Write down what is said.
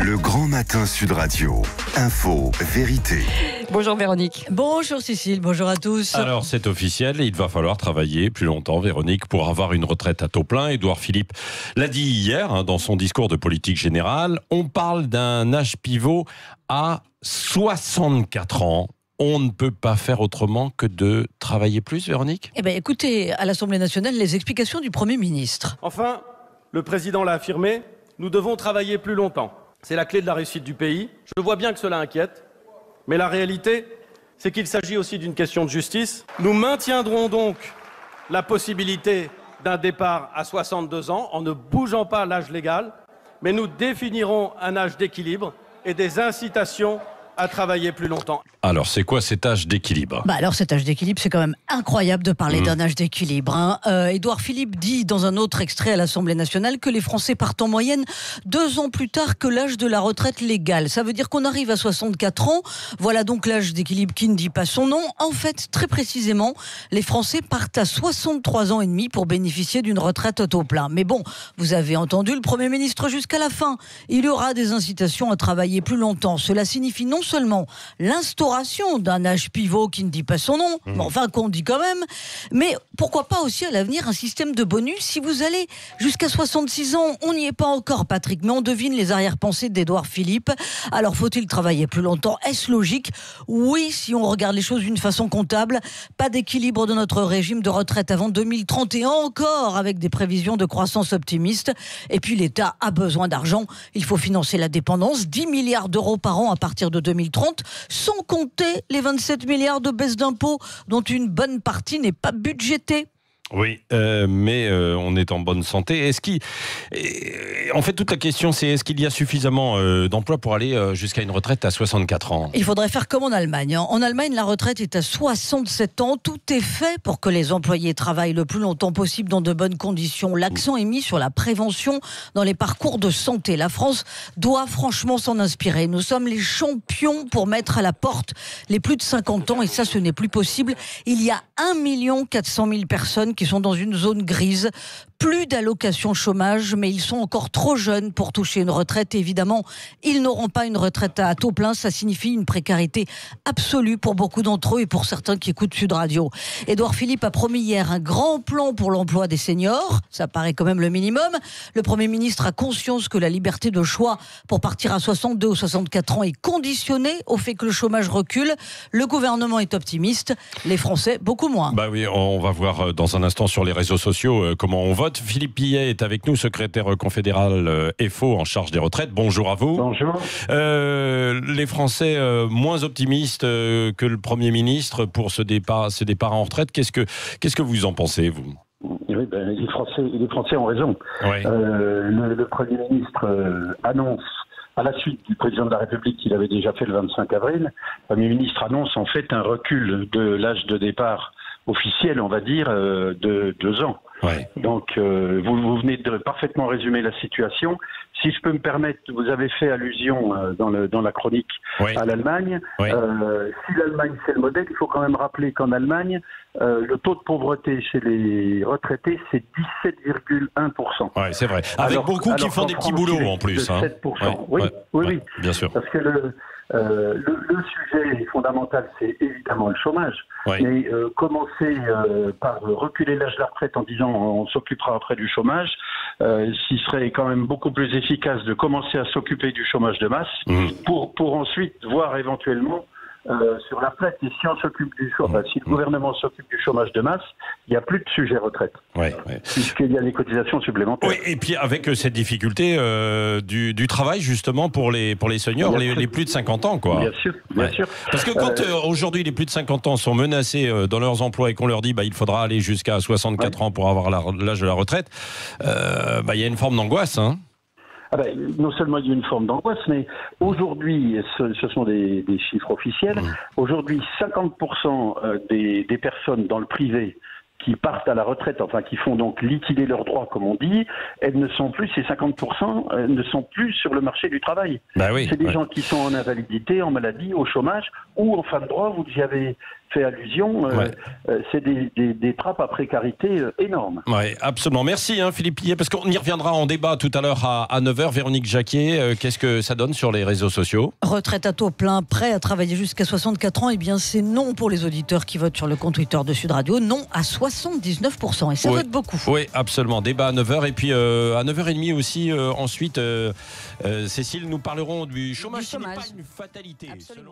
Le grand matin Sud Radio. Info, vérité. Bonjour Véronique. Bonjour Cécile, bonjour à tous. Alors c'est officiel, il va falloir travailler plus longtemps, Véronique, pour avoir une retraite à taux plein. Édouard Philippe l'a dit hier dans son discours de politique générale. On parle d'un âge pivot à 64 ans. On ne peut pas faire autrement que de travailler plus, Véronique ? Eh bien, écoutez, à l'Assemblée nationale, les explications du Premier ministre. Enfin, le président l'a affirmé, nous devons travailler plus longtemps. C'est la clé de la réussite du pays. Je vois bien que cela inquiète, mais la réalité, c'est qu'il s'agit aussi d'une question de justice. Nous maintiendrons donc la possibilité d'un départ à 62 ans en ne bougeant pas l'âge légal, mais nous définirons un âge d'équilibre et des incitations à travailler plus longtemps. Alors, c'est quoi cet âge d'équilibre ? Alors cet âge d'équilibre, c'est quand même incroyable de parler d'un âge d'équilibre. Édouard Philippe dit dans un autre extrait à l'Assemblée nationale que les Français partent en moyenne 2 ans plus tard que l'âge de la retraite légale. Ça veut dire qu'on arrive à 64 ans. Voilà donc l'âge d'équilibre qui ne dit pas son nom. En fait, très précisément, les Français partent à 63 ans et demi pour bénéficier d'une retraite à taux plein. Mais bon, vous avez entendu le Premier ministre jusqu'à la fin. Il y aura des incitations à travailler plus longtemps. Cela signifie non seulement l'instauration d'un âge pivot qui ne dit pas son nom, mais enfin qu'on dit quand même, mais pourquoi pas aussi à l'avenir un système de bonus si vous allez jusqu'à 66 ans. On n'y est pas encore, Patrick, mais on devine les arrière-pensées d'Édouard Philippe. Alors faut-il travailler plus longtemps ? Est-ce logique ? Oui, si on regarde les choses d'une façon comptable. Pas d'équilibre de notre régime de retraite avant 2031 encore, avec des prévisions de croissance optimistes. Et puis l'État a besoin d'argent. Il faut financer la dépendance, 10 milliards d'euros par an à partir de 2030, sans compter les 27 milliards de baisse d'impôts dont une bonne partie n'est pas budgétée. Oui, mais on est en bonne santé. En fait, toute la question, c'est est-ce qu'il y a suffisamment d'emplois pour aller jusqu'à une retraite à 64 ans ? Il faudrait faire comme en Allemagne. En Allemagne, la retraite est à 67 ans. Tout est fait pour que les employés travaillent le plus longtemps possible dans de bonnes conditions. L'accent est mis sur la prévention dans les parcours de santé. La France doit franchement s'en inspirer. Nous sommes les champions pour mettre à la porte les plus de 50 ans et ça, ce n'est plus possible. Il y a 1 400 000 personnes qui sont dans une zone grise. Plus d'allocations chômage, mais ils sont encore trop jeunes pour toucher une retraite. Et évidemment, ils n'auront pas une retraite à taux plein. Ça signifie une précarité absolue pour beaucoup d'entre eux et pour certains qui écoutent Sud Radio. Édouard Philippe a promis hier un grand plan pour l'emploi des seniors. Ça paraît quand même le minimum. Le Premier ministre a conscience que la liberté de choix pour partir à 62 ou 64 ans est conditionnée au fait que le chômage recule. Le gouvernement est optimiste, les Français beaucoup moins. Bah oui, on va voir dans un instant sur les réseaux sociaux comment on vote. Philippe Pillet est avec nous, secrétaire confédéral FO en charge des retraites. Bonjour à vous. Bonjour. Les Français moins optimistes que le Premier ministre pour ce départ en retraite. Qu'est-ce que vous en pensez, vous ? Oui, les Français ont raison. Oui. Le Premier ministre annonce, à la suite du président de la République qu'il avait déjà fait le 25 avril, le Premier ministre annonce en fait un recul de l'âge de départ officiel, on va dire, de 2 ans. Ouais. Donc, vous venez de parfaitement résumer la situation. Si je peux me permettre, vous avez fait allusion dans la chronique à l'Allemagne. Oui. Si l'Allemagne c'est le modèle, il faut quand même rappeler qu'en Allemagne, le taux de pauvreté chez les retraités, c'est 17,1%. Ouais, c'est vrai. Avec beaucoup qui font des petits boulots en plus. 7%. Ouais. Oui. Bien sûr. Parce que le sujet fondamental, c'est évidemment le chômage. Oui. Mais commencer par reculer l'âge de la retraite en disant on s'occupera après du chômage, s'il serait quand même beaucoup plus efficace de commencer à s'occuper du chômage de masse pour ensuite voir éventuellement sur la retraite. Et si on s'occupe du chômage, si le gouvernement s'occupe du chômage de masse, il n'y a plus de sujet retraite. Ouais. Puisqu'il y a des cotisations supplémentaires. Oui, et puis avec cette difficulté du travail justement pour les seniors, les plus de 50 ans, quoi. Bien sûr. Parce que quand aujourd'hui les plus de 50 ans sont menacés dans leurs emplois et qu'on leur dit il faudra aller jusqu'à 64 ans pour avoir l'âge de la retraite, il y a une forme d'angoisse, hein. Non seulement il y a une forme d'angoisse, mais aujourd'hui, ce sont des chiffres officiels, aujourd'hui 50% des personnes dans le privé qui partent à la retraite, enfin qui font donc liquider leurs droits, comme on dit, elles ne sont plus, ces 50% ne sont plus sur le marché du travail. Oui, c'est des gens qui sont en invalidité, en maladie, au chômage, ou en fin de droit, vous y avez fait allusion, c'est des trappes à précarité énormes. Oui, absolument. Merci Philippe Pillet, parce qu'on y reviendra en débat tout à l'heure à 9h. Véronique Jacquier, qu'est-ce que ça donne sur les réseaux sociaux? Retraite à taux plein, prêt à travailler jusqu'à 64 ans, eh bien c'est non pour les auditeurs qui votent sur le compte Twitter de Sud Radio, non à 79%, et ça vote beaucoup. Oui, absolument. Débat à 9h, et puis à 9h30 aussi, ensuite, Cécile, nous parlerons du chômage. Ce n'est pas une fatalité. Selon...